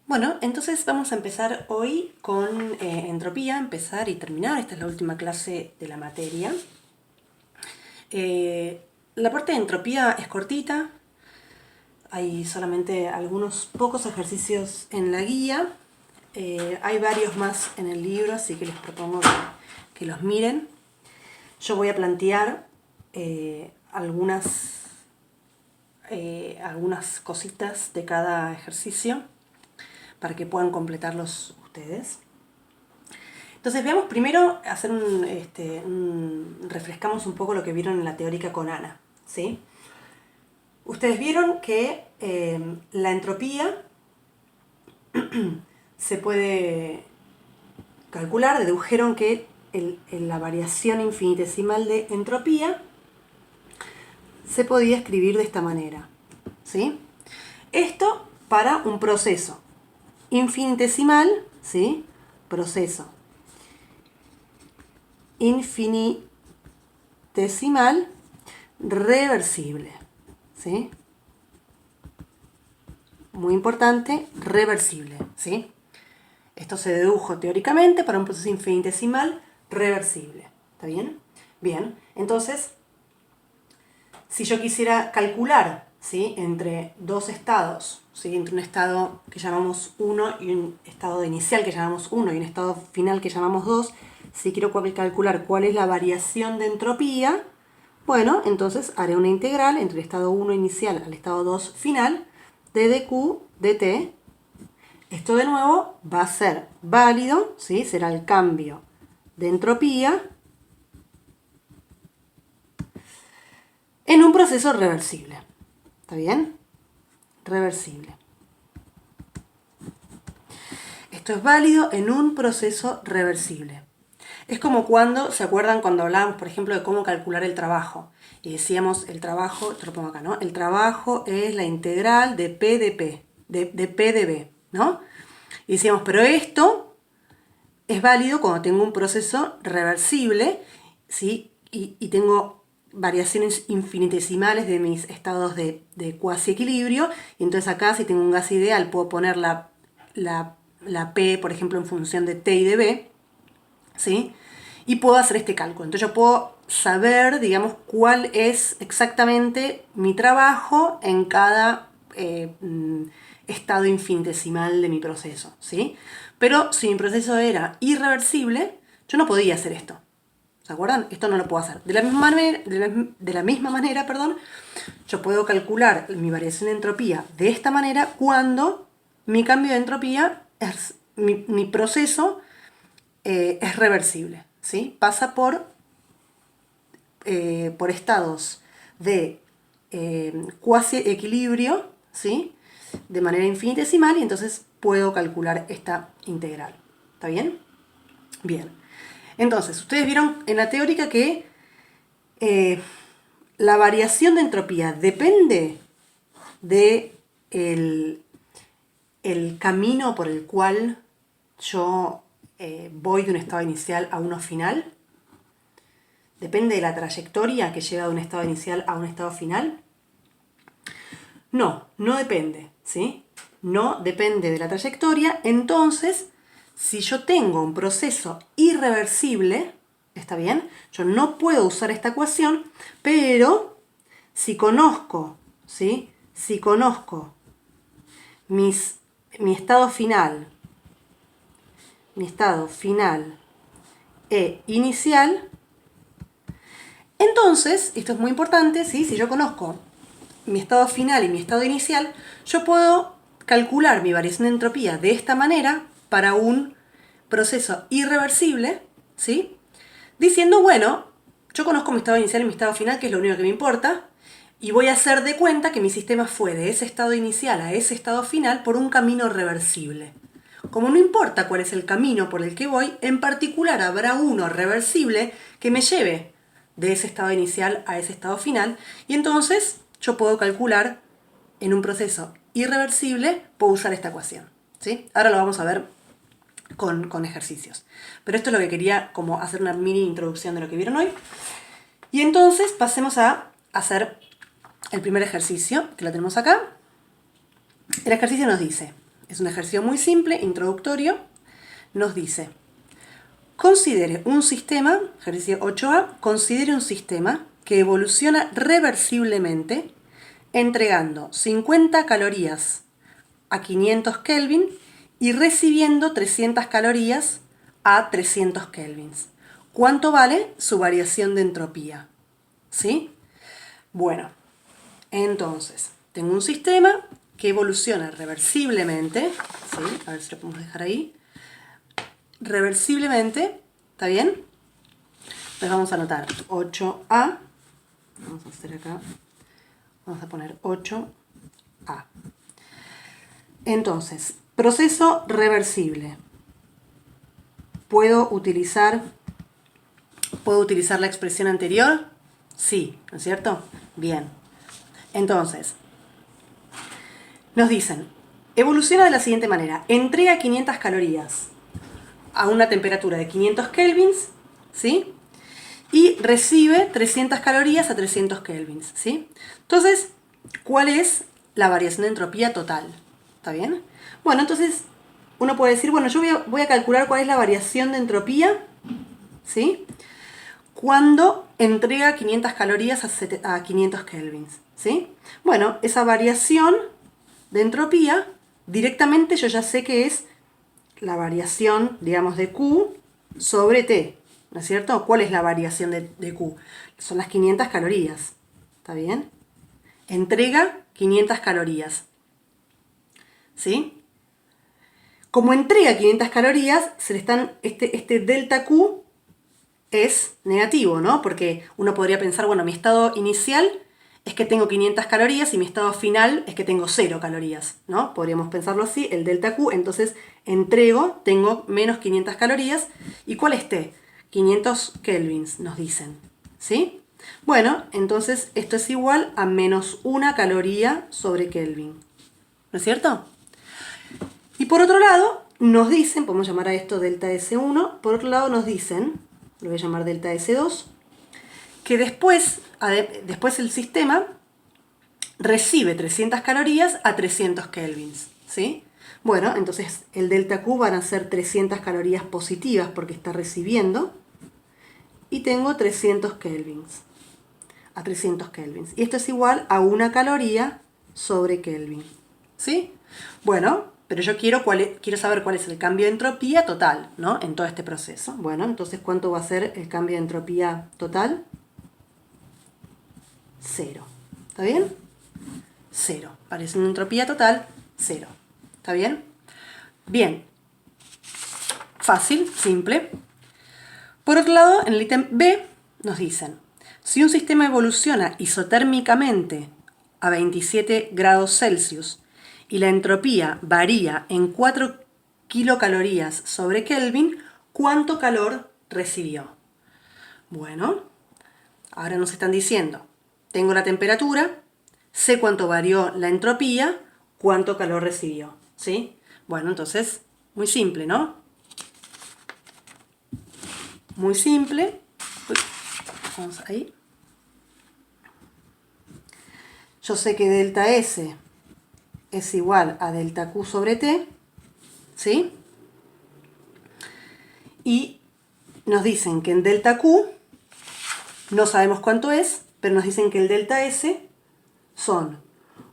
Bueno, entonces vamos a empezar hoy con entropía, empezar y terminar. Esta es la última clase de la materia. La parte de entropía es cortita, hay solamente algunos pocos ejercicios en la guía. Hay varios más en el libro, así que les propongo que los miren. Yo voy a plantear algunas cositas de cada ejercicio para que puedan completarlos ustedes. Entonces veamos primero, hacer refrescamos un poco lo que vieron en la teórica con Ana, ¿sí? Ustedes vieron que la entropía se puede calcular, dedujeron que la variación infinitesimal de entropía se podía escribir de esta manera, ¿sí? Esto para un proceso infinitesimal, ¿sí? Proceso infinitesimal reversible, ¿sí? Muy importante, reversible, ¿sí? Esto se dedujo teóricamente para un proceso infinitesimal reversible, ¿está bien? Bien, entonces, si yo quisiera calcular, ¿sí?, entre dos estados, ¿sí?, entre un estado que llamamos 1 y un estado inicial que llamamos 1 y un estado final que llamamos 2, si quiero calcular cuál es la variación de entropía, bueno, entonces haré una integral entre el estado 1 inicial al estado 2 final de dq dt. Esto de nuevo va a ser válido, ¿sí?, será el cambio de entropía en un proceso reversible. ¿Está bien? Reversible. Esto es válido en un proceso reversible. Es como cuando, ¿se acuerdan cuando hablábamos, por ejemplo, de cómo calcular el trabajo? Y decíamos, el trabajo, te lo pongo acá, ¿no? El trabajo es la integral de P de P, de P de B, ¿no? Y decíamos, pero esto es válido cuando tengo un proceso reversible, ¿sí? Y tengo variaciones infinitesimales de mis estados de cuasi equilibrio. Y entonces acá, si tengo un gas ideal, puedo poner la P, por ejemplo, en función de T y de B, ¿sí? Y puedo hacer este cálculo. Entonces yo puedo saber, digamos, cuál es exactamente mi trabajo en cada estado infinitesimal de mi proceso, ¿sí? Pero si mi proceso era irreversible, yo no podía hacer esto. ¿Se acuerdan? Esto no lo puedo hacer. De la misma manera, yo puedo calcular mi variación de entropía de esta manera cuando mi cambio de entropía, mi proceso es reversible, ¿sí? Pasa por estados de cuasi equilibrio, ¿sí?, de manera infinitesimal, y entonces puedo calcular esta integral. ¿Está bien? Bien. Entonces, ustedes vieron en la teórica que la variación de entropía depende de el camino por el cual yo voy de un estado inicial a uno final. ¿Depende de la trayectoria que lleva de un estado inicial a un estado final? No, no depende, ¿sí? No depende de la trayectoria. Entonces, si yo tengo un proceso irreversible, ¿está bien? Yo no puedo usar esta ecuación, pero si conozco, ¿sí?, si conozco mi estado final e inicial, entonces, esto es muy importante, ¿sí?, si yo conozco mi estado final y mi estado inicial, yo puedo calcular mi variación de entropía de esta manera para un proceso irreversible, ¿sí?, diciendo, bueno, yo conozco mi estado inicial y mi estado final, que es lo único que me importa, y voy a hacer de cuenta que mi sistema fue de ese estado inicial a ese estado final por un camino reversible. Como no importa cuál es el camino por el que voy, en particular habrá uno reversible que me lleve de ese estado inicial a ese estado final, y entonces yo puedo calcular en un proceso irreversible, puedo usar esta ecuación, ¿sí? Ahora lo vamos a ver con ejercicios. Pero esto es lo que quería, como hacer una mini introducción de lo que vieron hoy. Y entonces pasemos a hacer el primer ejercicio, que lo tenemos acá. El ejercicio nos dice, Es un ejercicio muy simple, introductorio. Nos dice, considere un sistema, ejercicio 8A, considere un sistema que evoluciona reversiblemente entregando 50 calorías a 500 Kelvin y recibiendo 300 calorías a 300 kelvins. ¿Cuánto vale su variación de entropía? ¿Sí? Bueno, entonces, tengo un sistema que evoluciona reversiblemente, ¿sí? A ver si lo podemos dejar ahí. Reversiblemente, ¿está bien? Entonces vamos a anotar 8A. Vamos a hacer acá. Vamos a poner 8A. Entonces, proceso reversible. ¿Puedo utilizar la expresión anterior? Sí, ¿no es cierto? Bien. Entonces, nos dicen, evoluciona de la siguiente manera. Entrega 500 calorías a una temperatura de 500 kelvins, ¿sí? Y recibe 300 calorías a 300 kelvins, ¿sí? Entonces, ¿cuál es la variación de entropía total? ¿Está bien? Bueno, entonces uno puede decir, bueno, yo voy a calcular cuál es la variación de entropía, ¿sí? Cuando entrega 500 calorías a 500 kelvins, ¿sí? Bueno, esa variación de entropía, directamente yo ya sé que es la variación, digamos, de Q sobre T, ¿no es cierto? ¿Cuál es la variación de Q? Son las 500 calorías, ¿está bien? Entrega 500 calorías, ¿sí? Como entrega 500 calorías, se le están, este delta Q es negativo, ¿no? Porque uno podría pensar, bueno, mi estado inicial es que tengo 500 calorías y mi estado final es que tengo 0 calorías, ¿no? Podríamos pensarlo así, el delta Q, entonces entrego, tengo menos 500 calorías. ¿Y cuál es T? 500 kelvins, nos dicen, ¿sí? Bueno, entonces esto es igual a menos 1 caloría sobre Kelvin, ¿no es cierto? Y por otro lado, nos dicen, podemos llamar a esto delta S1, por otro lado nos dicen, lo voy a llamar delta S2, que después el sistema recibe 300 calorías a 300 kelvins, ¿sí? Bueno, entonces el delta Q van a ser 300 calorías positivas porque está recibiendo, y tengo 300 kelvins, a 300 kelvins. Y esto es igual a 1 caloría sobre Kelvin, ¿sí? Bueno, pero yo quiero saber cuál es el cambio de entropía total, ¿no? En todo este proceso. Bueno, entonces, ¿cuánto va a ser el cambio de entropía total? 0. ¿Está bien? 0. Parece una entropía total, 0. ¿Está bien? Bien. Fácil, simple. Por otro lado, en el ítem B nos dicen, si un sistema evoluciona isotérmicamente a 27 grados Celsius y la entropía varía en 4 kilocalorías sobre Kelvin, ¿cuánto calor recibió? Bueno, ahora nos están diciendo, tengo la temperatura, sé cuánto varió la entropía, cuánto calor recibió, ¿sí? Bueno, entonces, muy simple, ¿no? Muy simple. Uy, vamos ahí. Yo sé que delta S es igual a delta Q sobre T, ¿sí? Y nos dicen que en delta Q, no sabemos cuánto es, pero nos dicen que el delta S son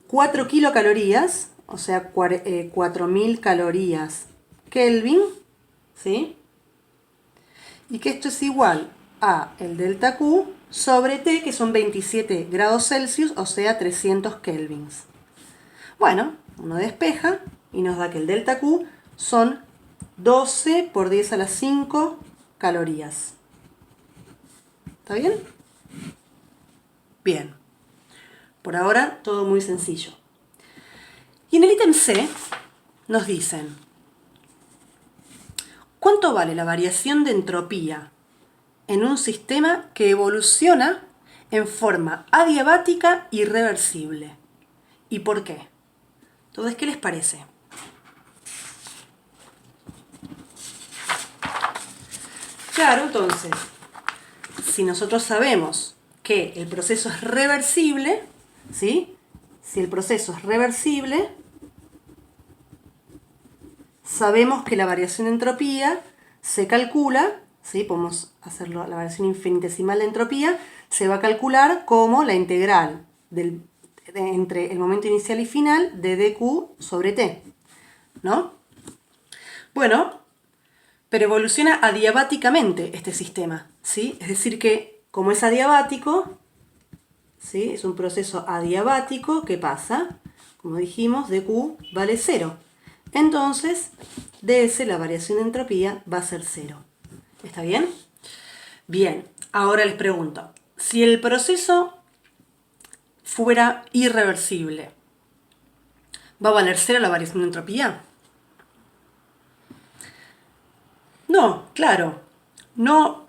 4 kilocalorías, o sea, 4000 calorías Kelvin, ¿sí? Y que esto es igual a el delta Q sobre T, que son 27 grados Celsius, o sea, 300 kelvins. Bueno, uno despeja y nos da que el delta Q son 12 por 10 a la 5 calorías. ¿Está bien? Bien. Por ahora, todo muy sencillo. Y en el ítem C nos dicen, ¿cuánto vale la variación de entropía en un sistema que evoluciona en forma adiabática y reversible? ¿Y por qué? Entonces, ¿qué les parece? Claro, entonces, si nosotros sabemos que el proceso es reversible, ¿sí? Si el proceso es reversible, sabemos que la variación de entropía se calcula, ¿sí? Podemos hacerlo, la variación infinitesimal de entropía se va a calcular como la integral entre el momento inicial y final de dq sobre t, ¿no? Bueno, pero evoluciona adiabáticamente este sistema, ¿sí? Es decir que, como es adiabático, ¿sí? Es un proceso adiabático, ¿qué pasa? Como dijimos, dq vale 0. Entonces, ds, la variación de entropía, va a ser 0. ¿Está bien? Bien, ahora les pregunto, si el proceso fuera irreversible, ¿va a valer 0 la variación de entropía? No, claro, no,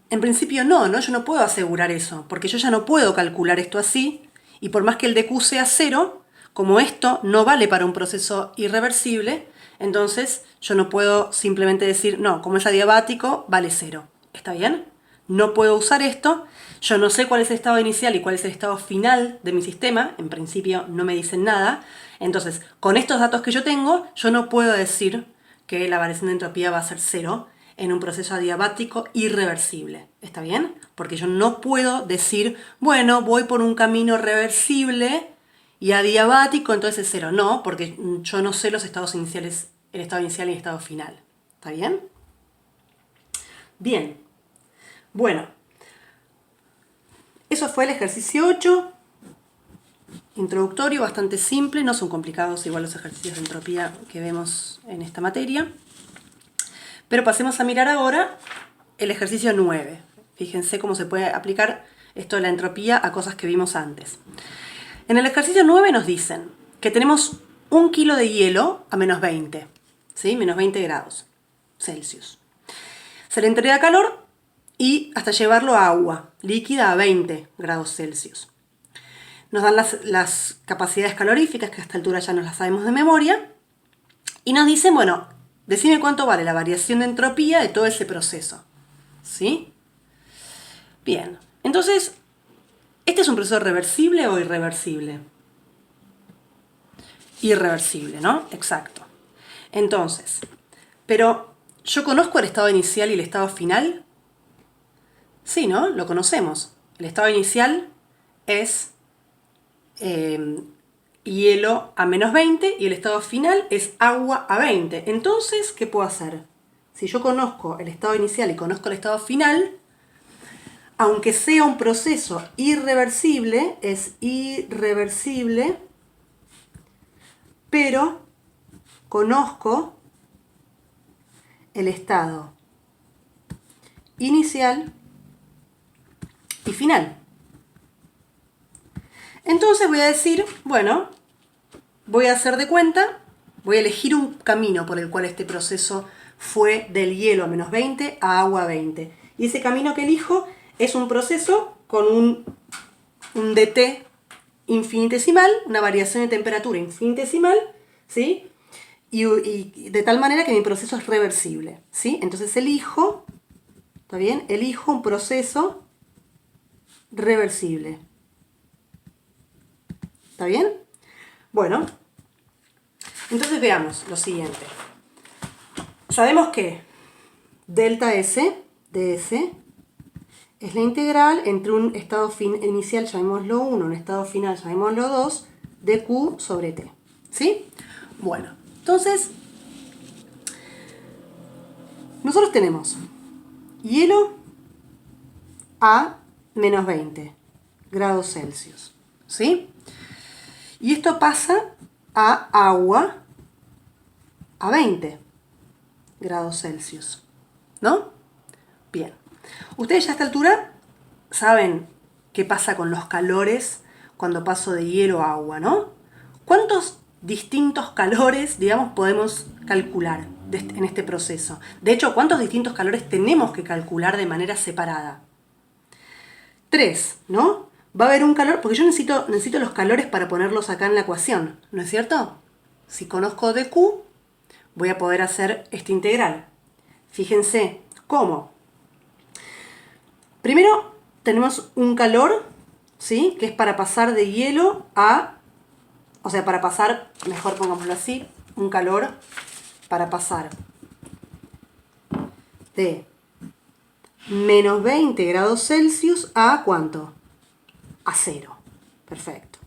en principio no, yo no puedo asegurar eso, porque yo ya no puedo calcular esto así, y por más que el dq sea 0, como esto no vale para un proceso irreversible, entonces yo no puedo simplemente decir, no, como es adiabático, vale 0. ¿Está bien? No puedo usar esto, yo no sé cuál es el estado inicial y cuál es el estado final de mi sistema, en principio no me dicen nada, entonces con estos datos que yo tengo, yo no puedo decir que la variación de entropía va a ser 0 en un proceso adiabático irreversible. ¿Está bien? Porque yo no puedo decir, bueno, voy por un camino reversible y adiabático, entonces es 0. No, porque yo no sé los estados iniciales, el estado inicial y el estado final. ¿Está bien? Bien. Bueno, eso fue el ejercicio 8. Introductorio, bastante simple, no son complicados igual los ejercicios de entropía que vemos en esta materia. Pero pasemos a mirar ahora el ejercicio 9. Fíjense cómo se puede aplicar esto de la entropía a cosas que vimos antes. En el ejercicio 9 nos dicen que tenemos 1 kilo de hielo a menos 20, ¿sí? Menos 20 grados Celsius. Se le entrega calor y hasta llevarlo a agua líquida a 20 grados Celsius. Nos dan las capacidades caloríficas, que a esta altura ya nos las sabemos de memoria, y nos dicen, bueno, decime cuánto vale la variación de entropía de todo ese proceso. ¿Sí? Bien, entonces, ¿este es un proceso reversible o irreversible? Irreversible, ¿no? Exacto. Entonces, pero ¿yo conozco el estado inicial y el estado final? Sí, ¿no? Lo conocemos. El estado inicial es hielo a menos 20 y el estado final es agua a 20. Entonces, ¿qué puedo hacer? Si yo conozco el estado inicial y conozco el estado final, aunque sea un proceso irreversible, es irreversible, pero conozco el estado inicial y final. Entonces voy a decir, bueno, voy a hacer de cuenta, voy a elegir un camino por el cual este proceso fue del hielo a menos 20 a agua a 20. Y ese camino que elijo es un proceso con un dt infinitesimal, una variación de temperatura infinitesimal, ¿sí? Y de tal manera que mi proceso es reversible, ¿sí? Entonces elijo, ¿está bien? Elijo un proceso reversible. ¿Está bien? Bueno, entonces veamos lo siguiente. Sabemos que delta S, ds, es la integral entre un estado inicial, llamémoslo 1, un estado final, llamémoslo 2, de Q sobre T. ¿Sí? Bueno, entonces, nosotros tenemos hielo a menos 20 grados Celsius. ¿Sí? Y esto pasa a agua a 20 grados Celsius. ¿No? Bien. Ustedes ya a esta altura saben qué pasa con los calores cuando paso de hielo a agua, ¿no? ¿Cuántos distintos calores, digamos, podemos calcular en este proceso? De hecho, ¿cuántos distintos calores tenemos que calcular de manera separada? 3, ¿no? Va a haber un calor, porque yo necesito los calores para ponerlos acá en la ecuación, ¿no es cierto? Si conozco dq, voy a poder hacer esta integral. Fíjense, ¿cómo? Primero tenemos un calor, ¿sí? Que es para pasar de hielo a, o sea, para pasar, mejor pongámoslo así, un calor para pasar de menos 20 grados Celsius a ¿cuánto? A 0. Perfecto.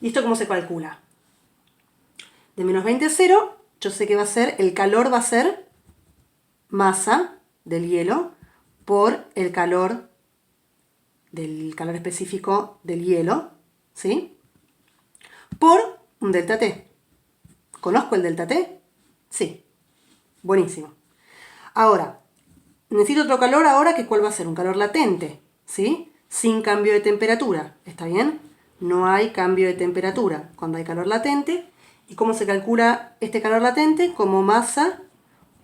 ¿Y esto cómo se calcula? De menos 20 a 0, yo sé que va a ser, el calor va a ser masa del hielo por el calor específico del hielo, ¿sí? Por un delta T. ¿Conozco el delta T? Sí. Buenísimo. Ahora, necesito otro calor ahora, que ¿cuál va a ser? Un calor latente, ¿sí? Sin cambio de temperatura, ¿está bien? No hay cambio de temperatura cuando hay calor latente. ¿Y cómo se calcula este calor latente? Como masa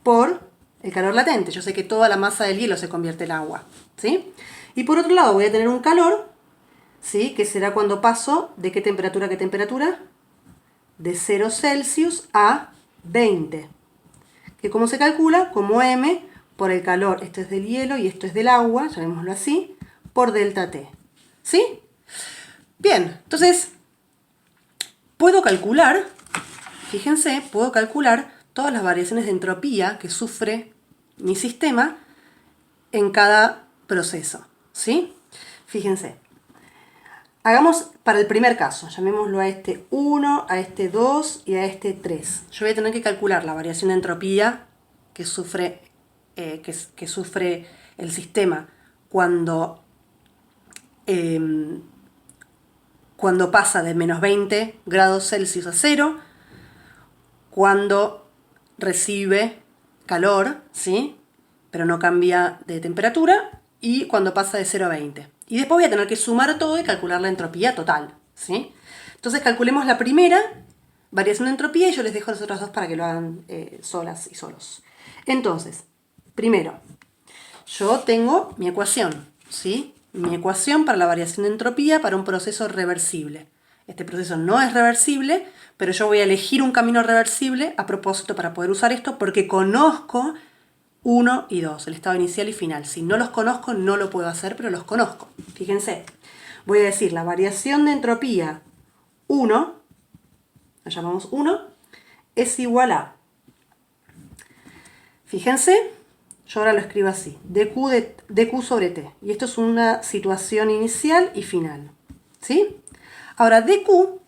por el calor latente. Yo sé que toda la masa del hielo se convierte en agua, ¿sí? Y por otro lado voy a tener un calor, ¿sí? Que será cuando paso de qué temperatura a qué temperatura. De 0 Celsius a 20. Que ¿cómo se calcula? Como m por el calor, esto es del hielo y esto es del agua, llamémoslo así, por delta T. ¿Sí? Bien, entonces puedo calcular, fíjense, puedo calcular todas las variaciones de entropía que sufre mi sistema en cada proceso. ¿Sí? Fíjense. Hagamos para el primer caso, llamémoslo a este 1, a este 2 y a este 3. Yo voy a tener que calcular la variación de entropía que sufre el sistema cuando pasa de menos 20 grados Celsius a 0, cuando recibe calor, ¿sí? Pero no cambia de temperatura, y cuando pasa de 0 a 20. Y después voy a tener que sumar todo y calcular la entropía total, ¿sí? Entonces calculemos la primera variación de entropía y yo les dejo las otras dos para que lo hagan solas y solos. Entonces, primero, yo tengo mi ecuación, ¿sí? Mi ecuación para la variación de entropía para un proceso reversible. Este proceso no es reversible, pero yo voy a elegir un camino reversible a propósito para poder usar esto porque conozco 1 y 2, el estado inicial y final. Si no los conozco, no lo puedo hacer, pero los conozco. Fíjense, voy a decir la variación de entropía 1, la llamamos 1, es igual a, fíjense, yo ahora lo escribo así, dq sobre t. Y esto es una situación inicial y final. ¿Sí? Ahora, dq,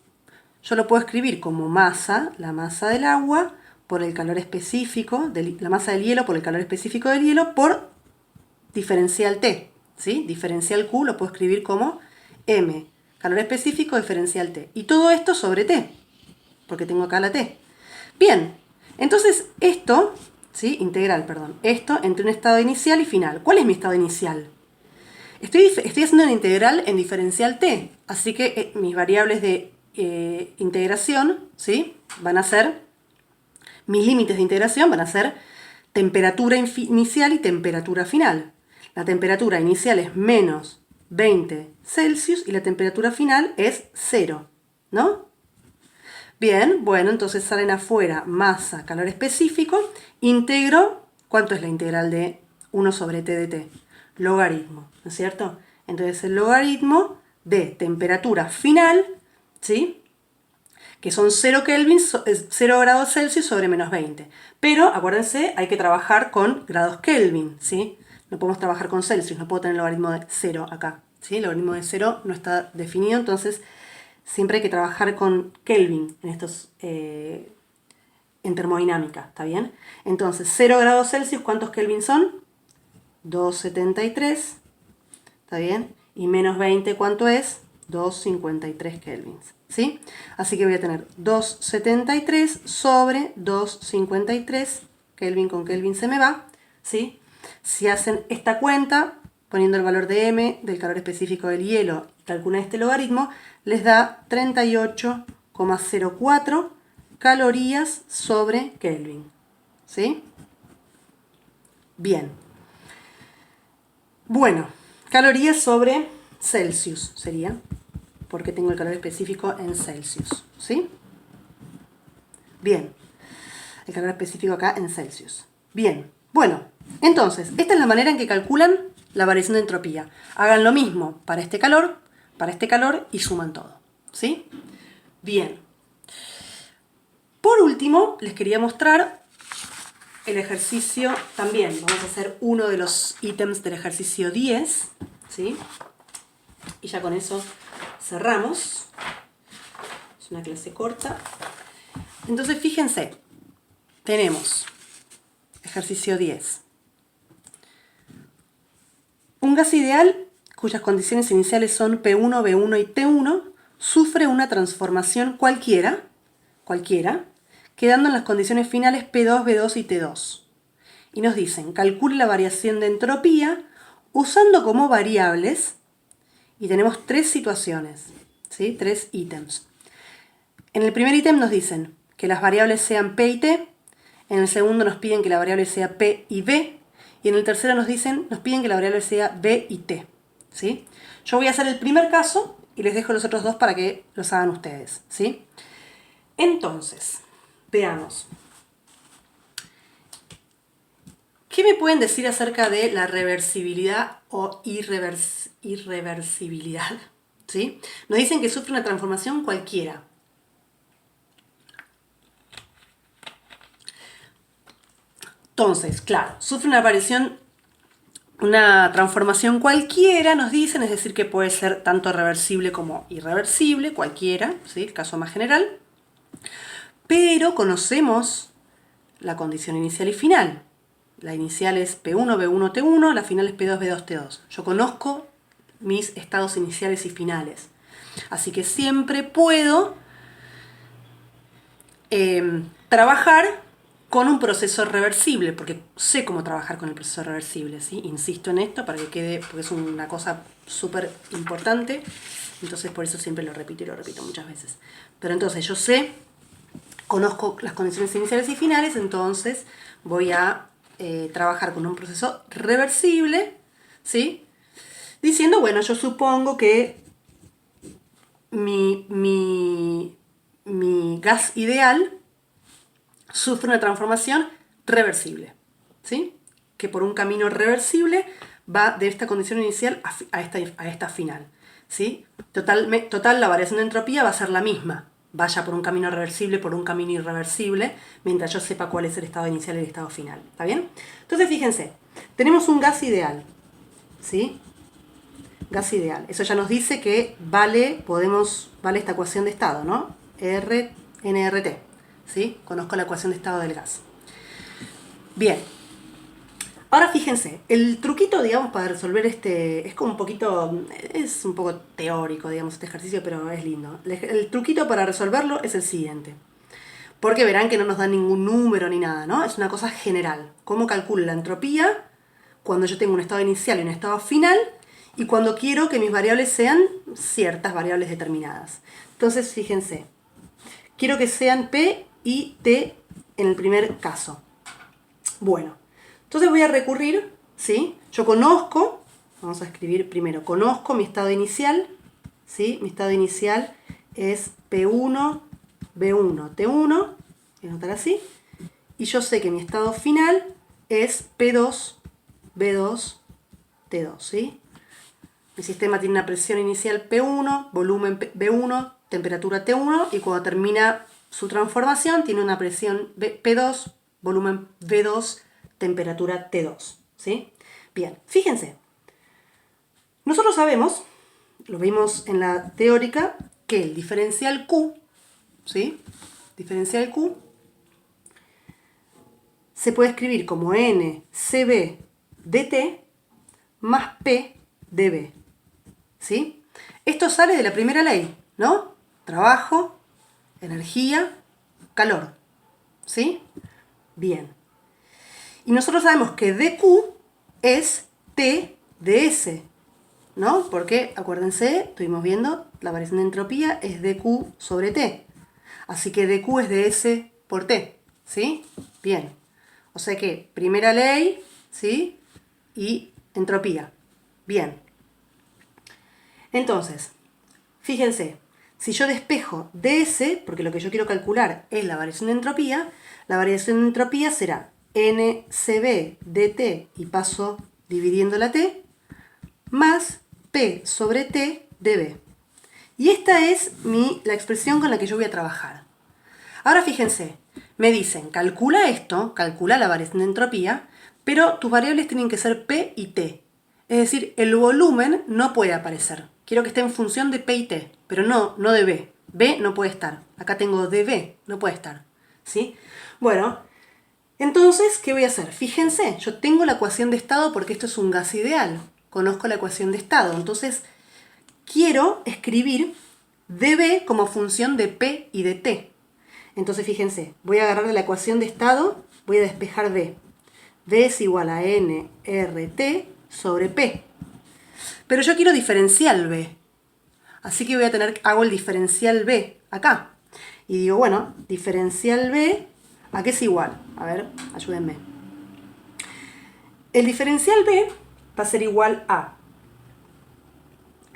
yo lo puedo escribir como masa, la masa del agua, por el calor específico, la masa del hielo por el calor específico del hielo, por diferencial T. ¿Sí? Diferencial Q lo puedo escribir como M, calor específico, diferencial T. Y todo esto sobre T, porque tengo acá la T. Bien, entonces esto, ¿sí? Integral, perdón. Esto entre un estado inicial y final. ¿Cuál es mi estado inicial? Estoy haciendo una integral en diferencial T, así que mis variables de integración, ¿sí? Van a ser, mis límites de integración van a ser temperatura inicial y temperatura final. La temperatura inicial es menos 20 Celsius y la temperatura final es 0, ¿no? Bien, bueno, entonces salen afuera masa, calor específico, integro, ¿cuánto es la integral de 1 sobre t de t? Logaritmo, ¿no es cierto? Entonces el logaritmo de temperatura final, ¿sí? Que son 0 Kelvin, 0 grados Celsius sobre menos 20. Pero, acuérdense, hay que trabajar con grados Kelvin, ¿sí? No podemos trabajar con Celsius, no puedo tener el logaritmo de 0 acá, ¿sí? El logaritmo de 0 no está definido, entonces siempre hay que trabajar con Kelvin en estos, en termodinámica, ¿está bien? Entonces, 0 grados Celsius, ¿cuántos Kelvin son? 273, ¿está bien? Y menos 20, ¿cuánto es? 253 kelvins, ¿sí? Así que voy a tener 273 sobre 253, Kelvin con Kelvin se me va, ¿sí? Si hacen esta cuenta, poniendo el valor de m del calor específico del hielo y calculan este logaritmo, les da 38,04 calorías sobre Kelvin, ¿sí? Bien. Bueno, calorías sobre Celsius sería, porque tengo el calor específico en Celsius, ¿sí? Bien, el calor específico acá en Celsius. Bien, bueno, entonces, esta es la manera en que calculan la variación de entropía. Hagan lo mismo para este calor y suman todo, ¿sí? Bien. Por último, les quería mostrar el ejercicio también. Vamos a hacer uno de los ítems del ejercicio 10, ¿sí? Y ya con eso cerramos. Es una clase corta. Entonces, fíjense, tenemos ejercicio 10. Un gas ideal, cuyas condiciones iniciales son P1, B1 y T1, sufre una transformación cualquiera, quedando en las condiciones finales P2, B2 y T2. Y nos dicen, calcule la variación de entropía usando como variables, y tenemos 3 situaciones, ¿sí? 3 ítems. En el primer ítem nos dicen que las variables sean P y T, en el segundo nos piden que la variable sea P y B, y en el tercero nos piden que la variable sea B y T, ¿sí? Yo voy a hacer el primer caso y les dejo los otros dos para que los hagan ustedes, ¿sí? Entonces, veamos. ¿Qué me pueden decir acerca de la reversibilidad o irreversibilidad? ¿Sí? Nos dicen que sufre una transformación cualquiera. Entonces, claro, sufre una transformación cualquiera, nos dicen, es decir, que puede ser tanto reversible como irreversible, cualquiera, ¿sí? El caso más general. Pero conocemos la condición inicial y final. La inicial es P1, B1, T1, la final es P2, B2, T2. Yo conozco mis estados iniciales y finales. Así que siempre puedo trabajar con un proceso reversible, porque sé cómo trabajar con el proceso reversible, ¿sí? Insisto en esto para que quede, porque es una cosa súper importante, entonces por eso siempre lo repito y lo repito muchas veces. Pero entonces yo conozco las condiciones iniciales y finales, entonces voy a trabajar con un proceso reversible, ¿sí? Diciendo, bueno, yo supongo que mi gas ideal sufre una transformación reversible, ¿sí? Que por un camino reversible va de esta condición inicial a esta final, ¿sí? Total, la variación de entropía va a ser la misma, vaya por un camino reversible, por un camino irreversible, mientras yo sepa cuál es el estado inicial y el estado final, ¿está bien? Entonces, fíjense, tenemos un gas ideal, ¿sí? Gas ideal. Eso ya nos dice que vale esta ecuación de estado, ¿no? NRT, ¿sí? Conozco la ecuación de estado del gas. Bien. Ahora fíjense, el truquito, digamos, para resolver es un poco teórico, digamos, este ejercicio, pero es lindo. El truquito para resolverlo es el siguiente. Porque verán que no nos da ningún número ni nada, ¿no? Es una cosa general. ¿Cómo calculo la entropía cuando yo tengo un estado inicial y un estado final? Y cuando quiero que mis variables sean ciertas variables determinadas. Entonces, fíjense, quiero que sean P y T en el primer caso. Bueno, entonces voy a recurrir, ¿sí? Yo conozco, vamos a escribir primero, conozco mi estado inicial, ¿sí? Mi estado inicial es P1, B1, T1, voy a anotar así. Y yo sé que mi estado final es P2, B2, T2, ¿sí? Mi sistema tiene una presión inicial P1, volumen B1, temperatura T1, y cuando termina su transformación tiene una presión P2, volumen V2, temperatura T2, ¿sí? Bien, fíjense. Nosotros sabemos, lo vimos en la teórica, que el diferencial Q, ¿sí? Diferencial Q se puede escribir como NCB dt más P dB, ¿sí? Esto sale de la primera ley, ¿no? Trabajo, energía, calor, ¿sí? Bien. Y nosotros sabemos que dQ es T de S, ¿no? Porque, acuérdense, estuvimos viendo, la variación de entropía es dQ sobre T. Así que dQ es de S por T, ¿sí? Bien. O sea que primera ley, ¿sí? Y entropía. Bien. Entonces, fíjense, si yo despejo ds, porque lo que yo quiero calcular es la variación de entropía, la variación de entropía será NCB dt, y paso dividiendo la t, más P sobre T dB. Y esta es la expresión con la que yo voy a trabajar. Ahora fíjense, me dicen, calcula esto, calcula la variación de entropía, pero tus variables tienen que ser P y T. Es decir, el volumen no puede aparecer. Quiero que esté en función de P y T, pero no de B. B no puede estar. Acá tengo dB, no puede estar. ¿Sí? Bueno, entonces, ¿qué voy a hacer? Fíjense, yo tengo la ecuación de estado porque esto es un gas ideal. Conozco la ecuación de estado. Entonces, quiero escribir dB como función de P y de T. Entonces, fíjense, voy a agarrar la ecuación de estado, voy a despejar D. D es igual a nRT sobre P. Pero yo quiero diferencial B. Así que hago el diferencial B acá. Y digo, bueno, diferencial B, ¿a qué es igual? A ver, ayúdenme. El diferencial B va a ser igual a,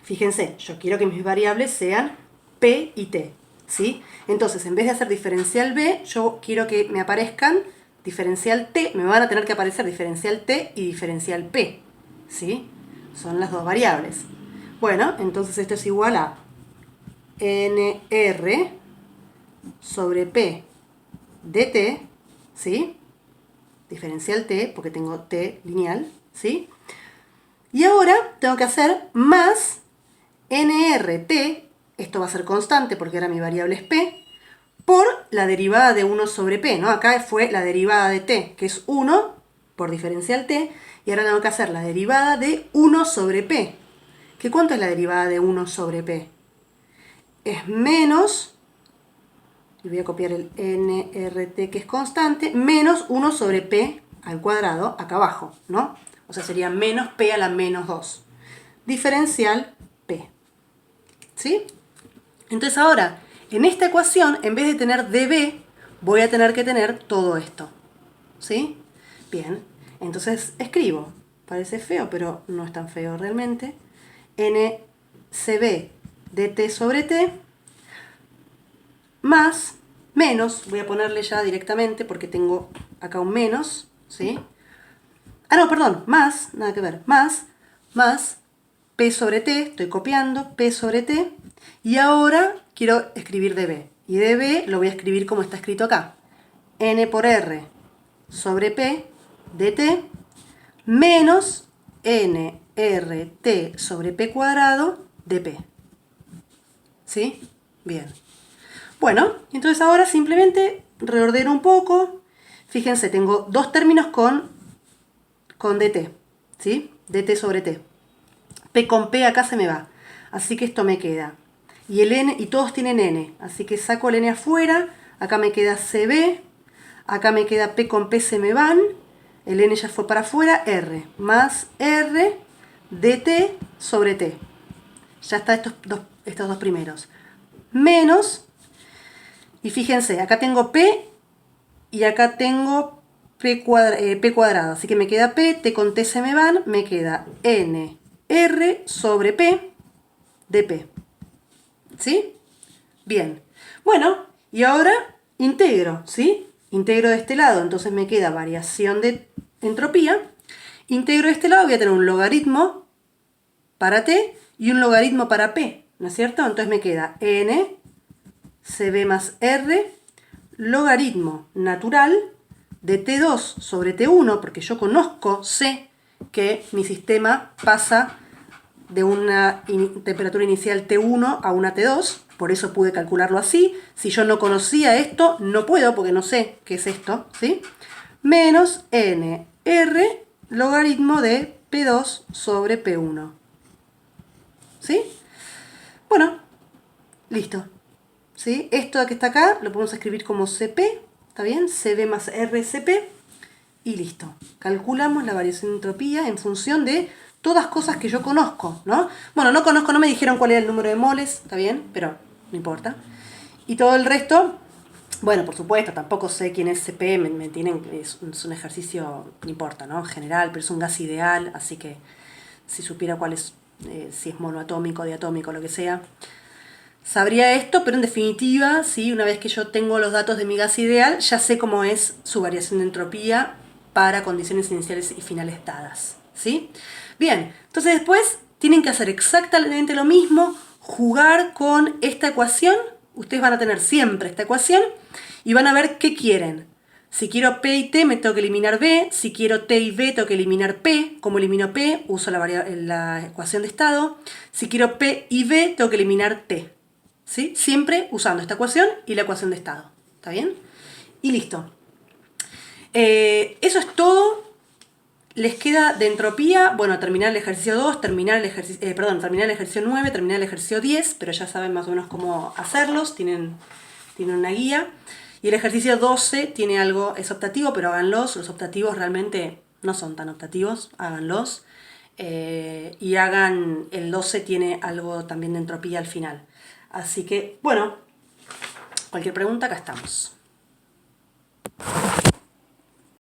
fíjense, yo quiero que mis variables sean P y T, ¿sí? Entonces, en vez de hacer diferencial B, yo quiero que me aparezcan diferencial T, me van a tener que aparecer diferencial T y diferencial P, ¿sí? Son las dos variables. Bueno, entonces esto es igual a NR sobre P dt, ¿sí? Diferencial T, porque tengo T lineal, ¿sí? Y ahora tengo que hacer más NRT, esto va a ser constante porque ahora mi variable es P, por la derivada de 1 sobre P, ¿no? Acá fue la derivada de T, que es 1 por diferencial T, y ahora tengo que hacer la derivada de 1 sobre P. ¿Qué cuánto es la derivada de 1 sobre P? Es menos, y voy a copiar el nRT que es constante, menos 1 sobre P al cuadrado, acá abajo, ¿no? O sea, sería menos P a la menos 2. Diferencial P. ¿Sí? Entonces ahora, en esta ecuación, en vez de tener dB, voy a tener que tener todo esto. ¿Sí? Bien, entonces escribo. Parece feo, pero no es tan feo realmente. NCB dt sobre T más, menos, voy a ponerle ya directamente porque tengo acá un menos, ¿sí? Ah, no, perdón, más, nada que ver, más P sobre T, estoy copiando, P sobre T, y ahora quiero escribir dB. Y dB lo voy a escribir como está escrito acá. N por R sobre P dt menos nRT sobre P cuadrado dP. ¿Sí? Bien. Bueno, entonces ahora simplemente reordeno un poco. Fíjense, tengo dos términos con dt, ¿sí? dt sobre t. P con P acá se me va. Así que esto me queda. Y el n, y todos tienen n. Así que saco el n afuera. Acá me queda CB. Acá me queda P con P se me van. El n ya fue para afuera. R más R dt sobre t. Ya está estos dos primeros. Menos. Y fíjense, acá tengo P y acá tengo P cuadrado. Así que me queda P, T con T se me van, me queda N R sobre P dP. ¿Sí? Bien. Bueno, y ahora integro, ¿sí? Integro de este lado, entonces me queda variación de entropía. Integro de este lado, voy a tener un logaritmo para T y un logaritmo para P, ¿no es cierto? Entonces me queda N CB más R logaritmo natural de T2 sobre T1, porque yo sé que mi sistema pasa de una temperatura inicial T1 a una T2, por eso pude calcularlo así. Si yo no conocía esto, no puedo porque no sé qué es esto, ¿sí? Menos NR logaritmo de P2 sobre P1. ¿Sí? Bueno, listo. ¿Sí? Esto que está acá lo podemos escribir como CP, ¿está bien? CB más RCP y listo. Calculamos la variación de entropía en función de todas cosas que yo conozco, ¿no? Bueno, no conozco, no me dijeron cuál era el número de moles, ¿está bien? Pero no importa. Y todo el resto, bueno, por supuesto, tampoco sé quién es CP, es un ejercicio, no importa, ¿no? General, pero es un gas ideal, así que si supiera cuál es, si es monoatómico, diatómico, lo que sea, sabría esto, pero en definitiva, ¿sí? Una vez que yo tengo los datos de mi gas ideal, ya sé cómo es su variación de entropía para condiciones iniciales y finales dadas, ¿sí? Bien, entonces después tienen que hacer exactamente lo mismo, jugar con esta ecuación. Ustedes van a tener siempre esta ecuación Y van a ver qué quieren. Si quiero P y T me tengo que eliminar B, si quiero T y B tengo que eliminar P. ¿Cómo elimino P? Uso la ecuación de estado. Si quiero P y B tengo que eliminar T. ¿Sí? Siempre usando esta ecuación y la ecuación de estado. ¿Está bien? Y listo. Eso es todo. Les queda de entropía, bueno, terminar el ejercicio 2, terminar el ejercicio 9, terminar el ejercicio 10, pero ya saben más o menos cómo hacerlos, tienen una guía. Y el ejercicio 12 tiene algo, es optativo, pero háganlos. Los optativos realmente no son tan optativos, háganlos. Y hagan, el 12 tiene algo también de entropía al final. Así que, bueno, cualquier pregunta, acá estamos.